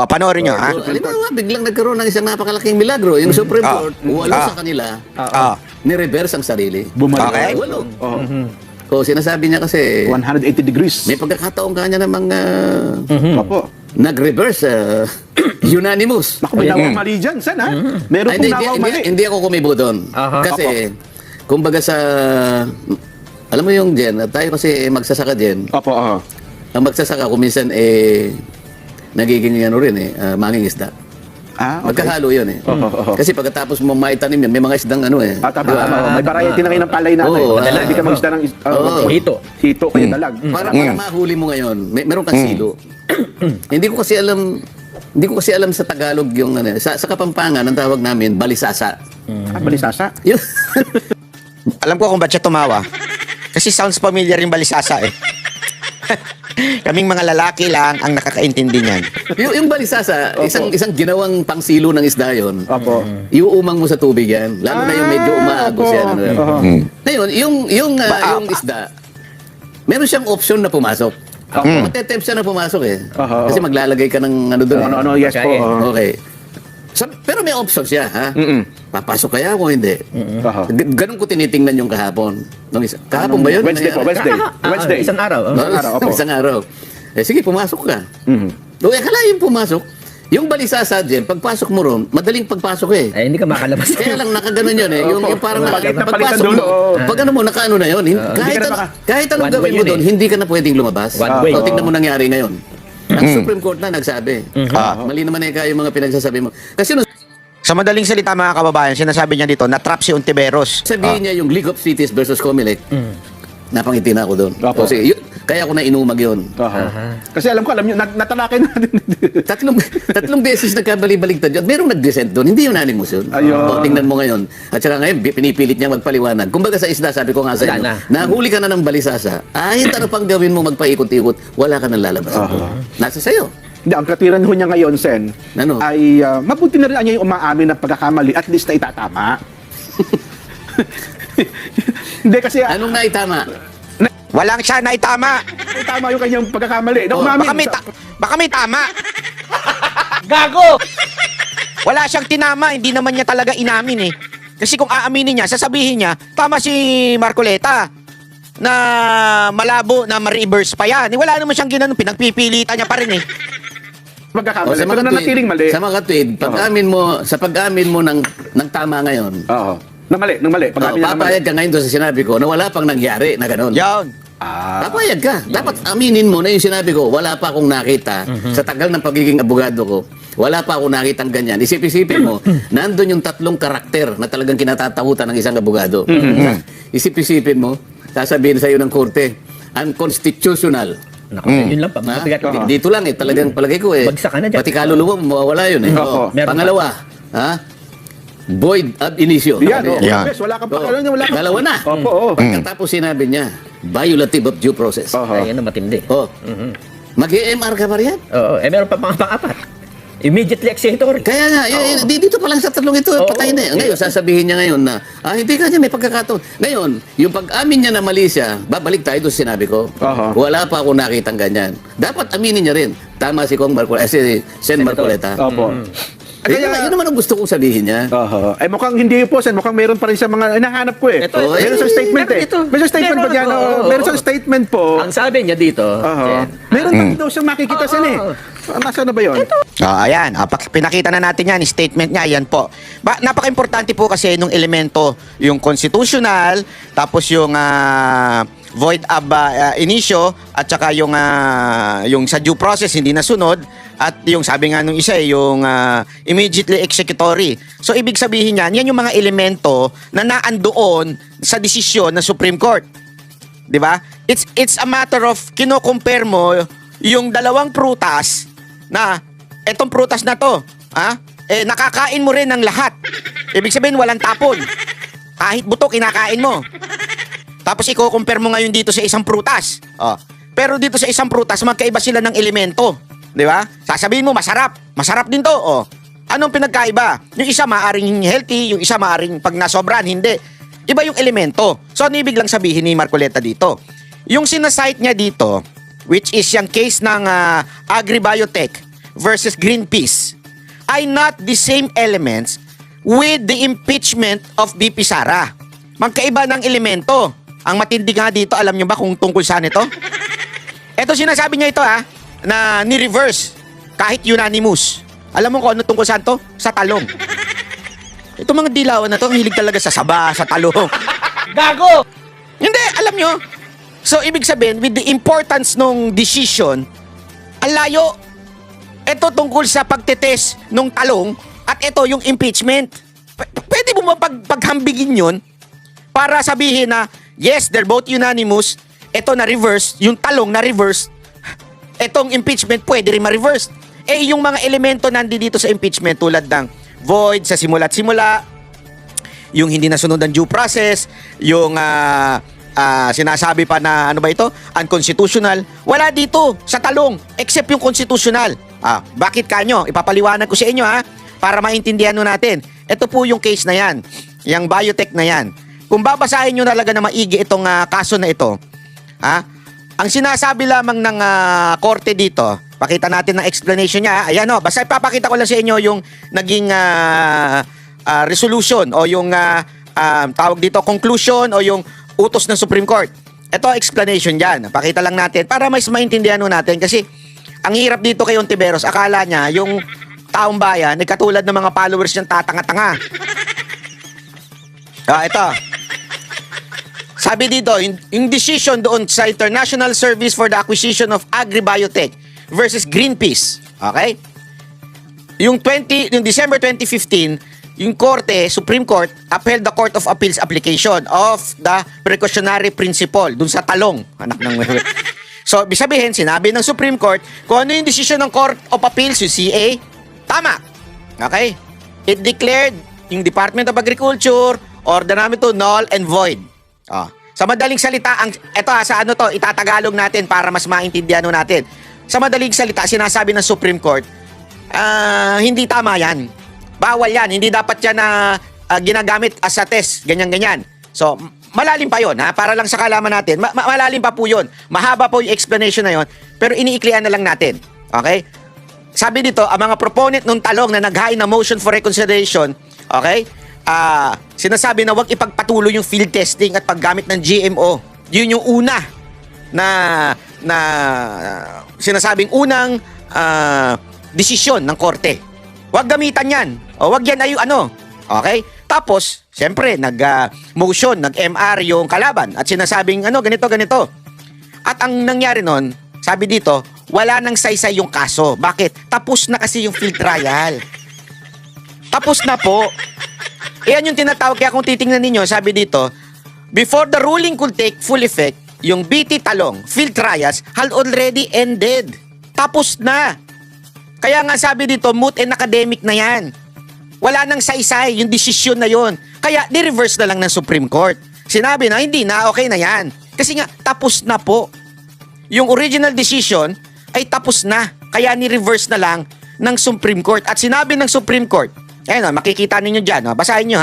panoorin nyo, ha? Halimbawa, biglang nagkaroon ng isang napakalaking milagro. Yung Supreme Court, walo sa kanila, ni-reverse ang sarili. Bumalik. Okay. Walo. So, sinasabi niya kasi, 180 degrees. may pagkakataon kanya namang Opo. nag-reverse, unanimous. Naku, may nawang mali dyan, Sen, ha? Meron Ay, pong nawang mali. hindi ako kumibo doon. Kasi, kumbaga sa, alam mo yung Jen, tayo kasi magsasaka Jen, Opo, ang magsasaka kuminsan nagiging ano rin mangingisda. okay. Magkahalo yun Kasi pagkatapos mo maitanim yan, may mga isdang ano Tama. May variety na kayo ng palay natin. Oo, Hindi ka mag-isda ng Hito. hito kayo dalag. Para mahuli mo ngayon, meron kang silo. Hindi ko kasi alam sa Tagalog yung sa Kapampangan ang tawag namin balisasa. Balisasa. Yun. Alam ko kung ba't siya tumawa. Kasi sounds familiar yung balisasa, Kaming mga lalaki lang ang nakakaintindi niyan. yung balisasa, isang ginawang pangsilo ng isda yun. Opo. Iuumang mo sa tubig yan. Lalo na yung medyo umaagos yan. Ngayon, yung isda, meron siyang option na pumasok. Matetempt siya na pumasok Kasi maglalagay ka ng ano doon. Ano, yes po. Okay. Pero may option siya, ha? Papasok kaya ako, hindi. Ganun ko tinitingnan yung kahapon. Kahapon ba yun? Wednesday po, Wednesday. Isang araw. Isang araw. Sige, pumasok ka. Akalain pumasok. Yung balisasa dyan, pagpasok mo ron, madaling pagpasok Ay, hindi ka makalabas. Kaya lang nakaganon yun Yung parang Palitan pagpasok dulo, mo, pag ano mo, nakaano na yun. Kahit anong One gawin way mo yun doon, hindi ka na pwedeng lumabas. One way. O, tignan mo nangyari ngayon. Ang Supreme Court na nagsabi. Mali naman yung mga pinagsasabi mo. Kasi nung Sa madaling salita, mga kababayan, sinasabi niya dito, na-trap si Ontiveros. sabihin niya yung League of Cities versus Comelec, napangiti na ako doon. Kasi kaya ako na inumag yun. Kasi alam nyo, natalakay natin. Tatlong beses nagkabali-baligtad yun. Merong nag-dissent doon. Hindi unanimous yun. O, tingnan mo ngayon. At saka ngayon, pinipilit niya magpaliwanag. Kumbaga sa isda, sabi ko nga sa inyo, nahuli ka na ng balisasa. Kahit ano pang gawin mo magpaikot-ikot, wala ka nang lalabas. Nasa sayo. Hindi, ang katiran ho niya ngayon, Sen, Ano? ay mabuti na rin niya yung umaamin ng pagkakamali, at least na itatama. Hindi kasi, Anong naitama? Walang siya na itama. tama yung kanyang pagkakamali. Na umamin. Baka may tama. Gago! Wala siyang tinama, hindi naman niya talaga inamin Kasi kung aaminin niya, sasabihin niya, tama si Marcoleta na malabo na ma-reverse pa yan. Wala naman siyang ginanon, pinagpipilitan niya pa rin Pagkakamali. Pero nanatiling mali. Sa mga katwid, sa pag-amin mo ng tama ngayon, Oo. Nang mali. Pag-amin niya ng mali. papayag ka ngayon doon sa sinabi ko na wala pang nangyari na gano'n. Yan. Papayag ka. Dapat aminin mo na yung sinabi ko, wala pa akong nakita sa tagal ng pagiging abogado ko. Wala pa akong nakitang ganyan. Isip-isipin mo, nandun yung tatlong karakter na talagang kinatatakutan ng isang abogado. Isip-isipin mo, sasabihin sa iyo ng korte, unconstitutional. Naku, yun lang pa. Dito lang talagang palagay ko Bagsak ka na dyan. Pati kaluluwa mo, mawawala yun Opo. Pangalawa, void ab initio. Yan, Yan. Yes, wala kang pakialam, wala kang... Dalawa na. Opo. Pagkatapos sinabi niya, violative of due process. Ay, yan ang matindi. Mag-EMR ka pa riyan? Oo, meron pa pang-apat. Immediately executory. Kaya nga, dito pa lang sa tatlong ito, patay na. Ngayon, sasabihin niya ngayon na, hindi ka niya, may pagkakataon. Ngayon, yung pag-amin niya na mali siya, babalik tayo doon sa sinabi ko, wala pa ako nakitang ganyan. Dapat aminin niya rin. Tama si Kong Marcoleta, si Sen Marcoleta. Opo. Yun naman ang gusto kong sabihin niya. Ay mukhang hindi po, Sen. Mukhang meron pa rin sa mga hinahanap ko Ito, meron sa statement Meron sa statement po dyan. Meron sa statement po. Ang sabi niya dito, Meron pa daw siyang makikita, Sen Nasaan na ba yun? Ayan, pinakita na natin yan, statement niya, yan po. Napaka-importante po kasi nung elemento, yung constitutional, tapos yung void ab initio, at saka yung sa due process hindi nasunod, at yung sabi nga nung isa yung immediately executory. So ibig sabihin yan yung mga elemento na naandoon sa desisyon ng Supreme Court. 'Di ba? It's a matter of kino-compare mo yung dalawang prutas na etong prutas na to, nakakain mo rin ng lahat. Ibig sabihin walang tapon. Kahit buto kinakain mo. Tapos i-compare mo ngayon dito sa isang prutas. Pero dito sa isang prutas magkaiba sila ng elemento. 'Di ba? Sasabihin mo masarap. Masarap din 'to. Anong pinagkaiba? Yung isa maaring healthy, yung isa maaring pag nasobran hindi. Iba yung elemento. So ano ibig lang sabihin ni Marcoleta dito? Yung sinasite niya dito, which is yung case ng Agribiotech, versus Greenpeace ay not the same elements with the impeachment of VP Sara. Magkaiba ng elemento. Ang matindi nga dito, alam nyo ba kung tungkol saan ito? Ito sinasabi niya ito na ni-reverse kahit unanimous. Alam mo kung ano tungkol saan to? Sa talong. Ito mga dilawan na to, ang hilig talaga sa saba, sa talong. Gago! Hindi, alam nyo. So, ibig sabihin, with the importance nung decision, ang layo. Ito tungkol sa pagtetest nung talong at ito yung impeachment. Pwede mo paghambigin yun para sabihin na, yes, they're both unanimous. Ito na reverse, yung talong na reverse. Etong impeachment pwede rin ma-reverse. Yung mga elemento nandito sa impeachment tulad ng void sa simula't simula, yung hindi nasunod ang due process, yung sinasabi pa na ano ba ito? Unconstitutional. Wala dito sa talong except yung constitutional. Bakit kanyo? Ipapaliwanag ko sa inyo para maintindihan nyo natin. Ito po yung case na yan. Yung biotech na yan. Kung babasahin nyo talaga na maigi itong kaso na ito, ang sinasabi lamang ng korte dito, pakita natin ng explanation niya. Ayan basta ipapakita ko lang sa inyo yung naging resolution o yung tawag dito conclusion o yung utos ng Supreme Court. Ito explanation dyan. Pakita lang natin para mas maintindihan natin kasi ang hirap dito kay Ontiveros, akala niya yung taong bayan ay katulad ng mga followers niyang tatanga-tanga. Ito. Sabi dito, yung decision doon sa International Service for the Acquisition of Agri-Biotech versus Greenpeace. Okay? Yung December 2015, yung Korte, Supreme Court, upheld the Court of Appeals application of the precautionary principle dun sa talong. Anak ng... So, sabihin, sinabi ng Supreme Court, kung ano yung decision ng Court of Appeals, yung CA, tama. Okay? It declared yung Department of Agriculture, order namin to null and void. Sa madaling salita, ito sa ano to, itatagalog natin para mas maintindihan natin. Sa madaling salita, sinasabi ng Supreme Court, hindi tama yan. Bawal yan. Hindi dapat yan na ginagamit as a test. Ganyan-ganyan. So, malalim pa yun, para lang sa kalaman natin. Malalim pa po yun. Mahaba po yung explanation na yun. Pero iniiklian na lang natin. Okay? Sabi dito, ang mga proponent ng talong na nag-hain na motion for reconsideration, okay? Sinasabi na wag ipagpatuloy yung field testing at paggamit ng GMO. Yun yung una na sinasabing unang desisyon ng korte. Wag gamitan yan. O wag yan ay ano. Okay? Tapos, siyempre, nag-motion, nag-MR yung kalaban at sinasabing ganito. At ang nangyari nun, sabi dito, wala nang saysay yung kaso. Bakit? Tapos na kasi yung field trial. Tapos na po. Yan yung tinatawag. Kaya kung titingnan ninyo, sabi dito, before the ruling could take full effect, yung BT Talong field trials had already ended. Tapos na. Kaya nga sabi dito, moot and academic na yan. Wala nang saysay yung desisyon na yon. Kaya ni-reverse na lang ng Supreme Court. Sinabi na, hindi na, okay na yan. Kasi nga, tapos na po. Yung original decision ay tapos na. Kaya ni-reverse na lang ng Supreme Court. At sinabi ng Supreme Court, ayun, makikita ninyo dyan. Basahin nyo,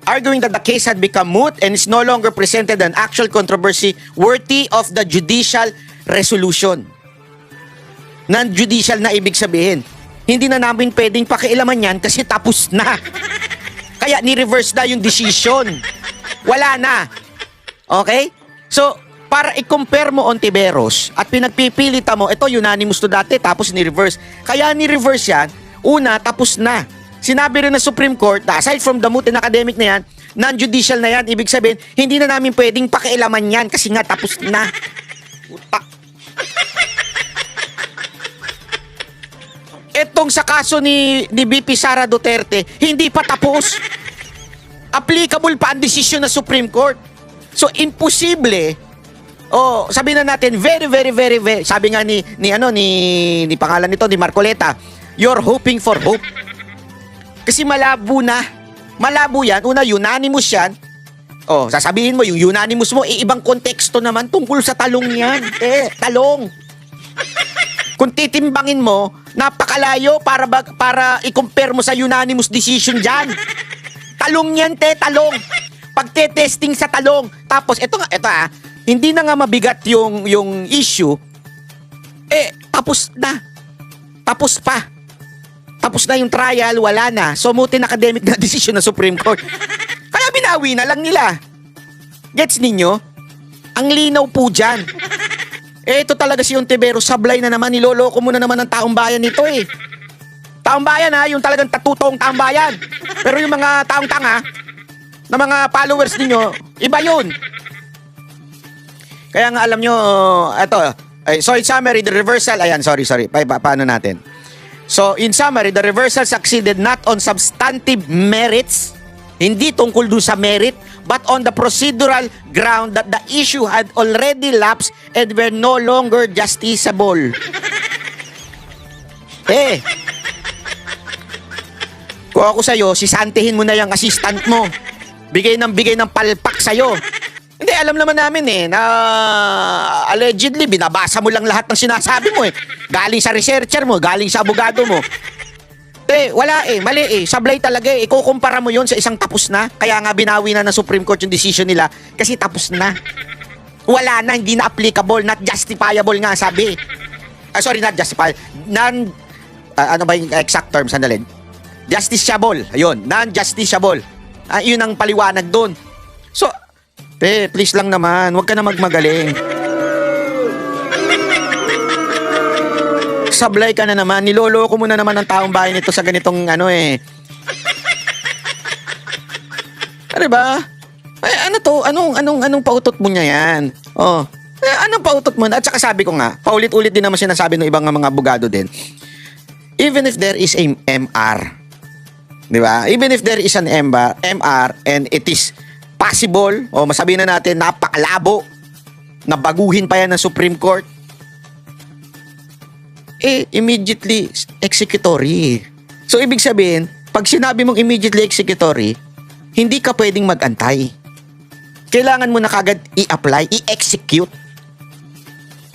arguing that the case had become moot and is no longer presented an actual controversy worthy of the judicial resolution. Non-judicial na ibig sabihin. Hindi na namin pwedeng pakialaman yan kasi tapos na. Kaya ni-reverse na yung decision. Wala na. Okay? So, para i-compare mo Ontiveros at pinagpipilita mo, ito unanimous to dati tapos ni-reverse. Kaya ni-reverse yan, una, tapos na. Sinabi rin ng Supreme Court na aside from the moot and academic na yan, non-judicial na yan, ibig sabihin, hindi na namin pwedeng pakialaman yan kasi nga tapos na. Utak. Etong sa kaso ni BP Sara Duterte, hindi pa tapos. Applicable pa ang desisyon ng Supreme Court. So, imposible. Sabi na natin, very, sabi nga ni pangalan nito, ni Marcoleta, you're hoping for hope. Kasi malabo na. Malabo yan. Una, unanimous yan. Sasabihin mo, yung unanimous mo, ibang konteksto naman tungkol sa talong yan. Talong. Kung titimbangin mo, napakalayo para i-compare mo sa unanimous decision dyan. Talong yan, talong. Pagte-testing sa talong. Tapos, ito hindi na nga mabigat yung issue. tapos na. Tapos pa. Tapos na yung trial, wala na. So, mutin academic na desisyon ng Supreme Court. Kaya binawi na lang nila. Gets ninyo? Ang linaw po dyan. Ito talaga si Ontiveros, sablay na naman, niloloko mo na naman ng taong bayan nito eh. Taong bayan ha, yung talagang totoong taong bayan. Pero yung mga taong tanga, na mga followers ninyo, iba yun. Kaya nga alam nyo, so in summary, the reversal, sorry, paano natin? So in summary, the reversal succeeded not on substantive merits, hindi tungkol dun sa merit, but on the procedural ground that the issue had already lapsed and were no longer justiciable. Kung ako sa'yo, sisantihin mo na yung assistant mo. Bigay ng palpak sa'yo. Hindi, alam naman namin na allegedly, binabasa mo lang lahat ng sinasabi mo Galing sa researcher mo, galing sa abogado mo. Wala mali sablay talaga Ikukumpara mo yon sa isang tapos na. Kaya nga binawi na ng Supreme Court yung decision nila kasi tapos na. Wala na, hindi na applicable, not justifiable nga sabi. Sorry, not justifiable. Ano ba yung exact term? Sandali. Justiciable. Ayun, non-justiciable. Yun ang paliwanag doon. So, please lang naman, huwag ka na magmagaling. Sablay ka na naman, niloloko mo na naman ang taong bayan nito sa ganitong Ano ba? Ano to? Anong pautot mo niya yan? Anong pautot mo? At saka sabi ko nga, paulit-ulit din naman sinasabi ng ibang mga abogado din. Even if there is a MR, di ba? Even if there is an MR and it is possible, masabihin na natin, napakalabo, na baguhin pa yan ng Supreme Court, immediately executory. So, ibig sabihin, pag sinabi mong immediately executory, hindi ka pwedeng mag-antay. Kailangan mo na kagad i-apply, i-execute.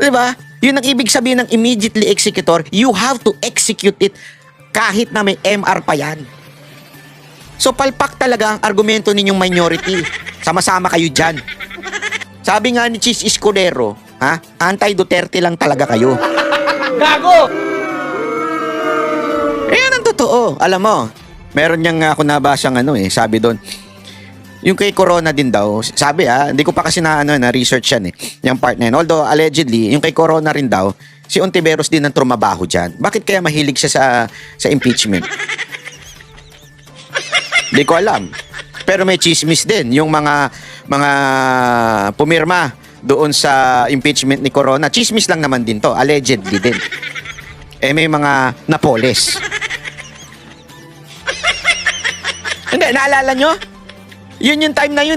Diba? Yun ang ibig sabihin ng immediately executor. You have to execute it kahit na may MR pa yan. So, palpak talaga ang argumento ninyong minority. Sama-sama kayo dyan. Sabi nga ni Chis Escudero, anti-Duterte lang talaga kayo. Gago! Yan ang totoo. Alam mo, meron niyang ako nabasang sabi doon. Yung kay Corona din daw, sabi hindi ko pa kasi na research yan yung part na yun. Although allegedly, yung kay Corona rin daw, si Ontiveros din ang trumabaho dyan. Bakit kaya mahilig siya sa impeachment? Hindi ko alam. Pero may chismis din yung mga pumirma doon sa impeachment ni Corona. Chismis lang naman din to, allegedly din. May mga napoles. Hindi, naalala nyo? Yun yung time na yun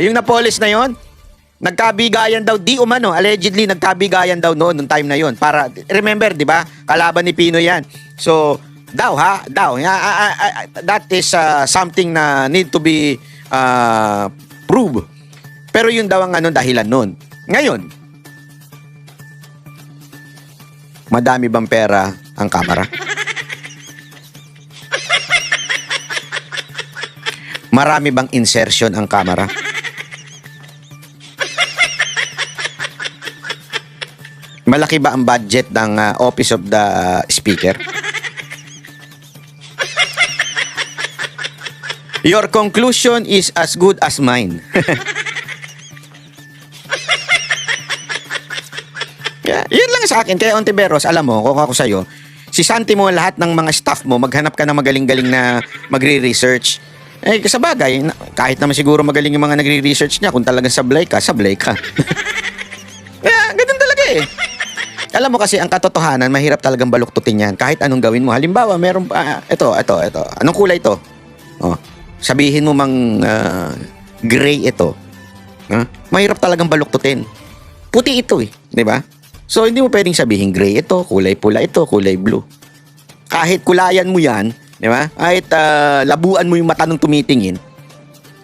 yung napoles na yun, nagkabigayan daw, allegedly nagkabigayan daw noon, nung time na yun. Para, remember, di ba? Kalaban ni Pino yan. So, that is something na need to be proved. Pero yun daw ang dahilan nun. Ngayon, madami bang pera ang Kamara? Marami bang insertion ang Kamara? Malaki ba ang budget ng Office of the Speaker? Your conclusion is as good as mine. Yun lang sa akin. Kaya Ontiveros, alam mo, kung ako sa'yo, sisanti mo lahat ng mga staff mo, maghanap ka ng magaling-galing na magre-research. Sa bagay, kahit naman siguro magaling yung mga nagre-research niya, kung talagang sablay ka. Kaya, ganun talaga Alam mo kasi, ang katotohanan, mahirap talagang baluktutin yan. Kahit anong gawin mo. Halimbawa, meron pa, ito. Anong kulay ito? Sabihin mo gray ito. Mahirap talagang baluktutin. Puti ito di ba? So, hindi mo pwedeng sabihin gray ito, kulay pula ito, kulay blue. Kahit kulayan mo yan, di ba? Kahit labuan mo yung mata nung tumitingin,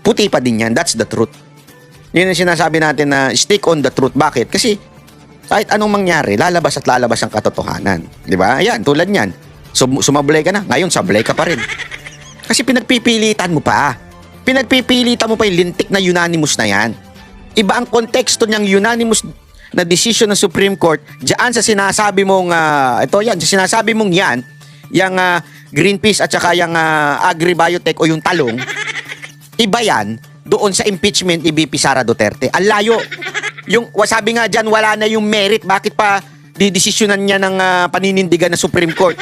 puti pa din yan. That's the truth. Yun ang sinasabi natin na stick on the truth. Bakit? Kasi kahit anong mangyari, lalabas at lalabas ang katotohanan. Di ba? Ayan, tulad niyan. Sumablay ka na, ngayon sablay ka pa rin. Kasi pinagpipilitan mo pa. Pinagpipilitan mo pa yung lintik na unanimous na yan. Iba ang konteksto niyang unanimous na decision ng Supreme Court diyan sa sinasabi mong ito yan, sa sinasabi mong yan, yung Greenpeace at saka yung Agribiotech o yung talong, iba yan doon sa impeachment ni VP Sara Duterte. Ang layo. Yung sabi nga diyan, wala na yung merit. Bakit pa didesisyonan niya ng paninindigan ng Supreme Court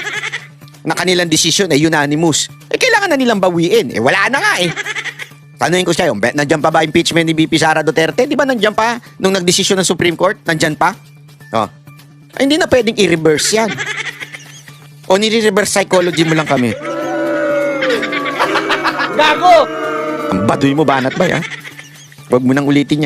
na kanilang decision ay unanimous? Kailangan na nilang bawiin. Wala na nga Tanungin ko siya, nandiyan pa ba impeachment ni VP Sara Duterte? Di ba nandiyan pa nung nagdesisyon ng Supreme Court? Nandiyan pa? Ay, hindi na pwedeng i-reverse yan. O nire-reverse psychology mo lang kami? Gago! Ang baduy mo, banat ba, ha? Huwag mo nang ulitin yan.